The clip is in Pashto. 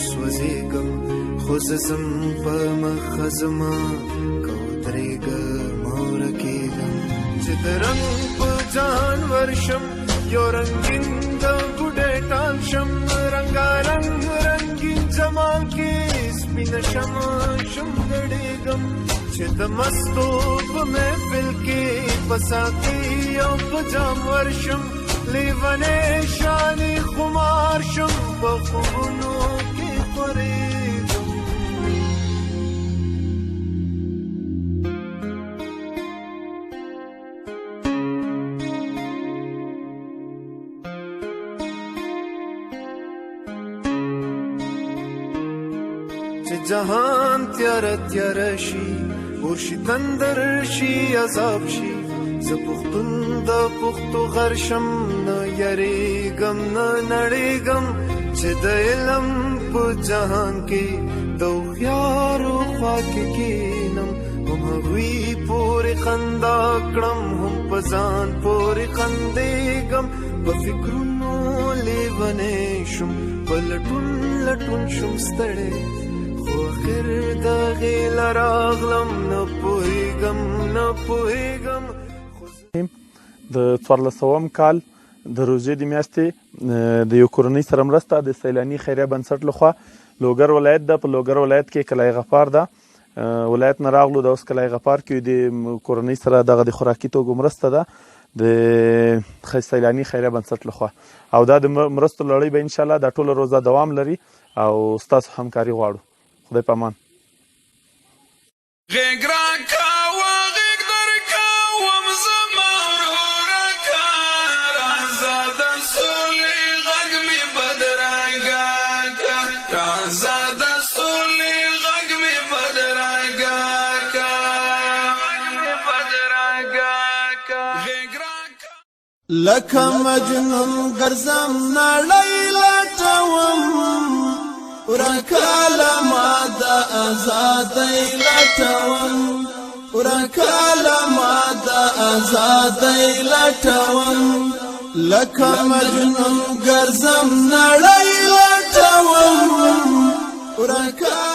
سوځېږم خو زه ځم په مخه زما کودرېږم او رکېږم چې د رنګ په جان ورشم یو رنګین د بوډۍ ټال شم رنګارنګ رنګین جمال کې سپینه شمع شم ګډېږم چې د مستو په محفل کې په ساقي او په جام ورشم لیونی شانې خمار شم په خوبونو کې خورېږم چې جهان تیاره تیاره شي اور شي تندر شي عذاب شي زه پښتون د پښتو غر شم نه یریږم نه نړېږم چې د علم په جهان کې د هوښیارو خوا کې کښېنم هم هغوی پورې خندا کړم هم په ځان پورې خندېږم په فکرونو لیونی شم په لټون لټون شم ستړی خو اخر د غېل راغلم نه پوهېږم نه پوهېږم د 1400 کال د روژې د میاشتې د یو کورنۍ سره مرسته د سیلاني خیریه بنسټ لخوا لوګر ولایت ده. په لوګر ولایت کې کلی غفار ده ولایت نه راغلو د اوس کلی غفار کې د کورنۍ سره دغه د خوراکي توکو مرسته ده د سیلاني خیریه بنسټ لخوا او دا د مرستو لړۍ به انشاءالله دا ټوله روزه دوام لري او ستاسو همکاري غواړو. خدای په امان. لکه مجنون ګرځم نړۍ لټوم ورکاله ما د ازادۍ لټوم ورکاله ما د ازادۍ لټوم لکه مجنون ګرځم نړۍ لټوم ورکاله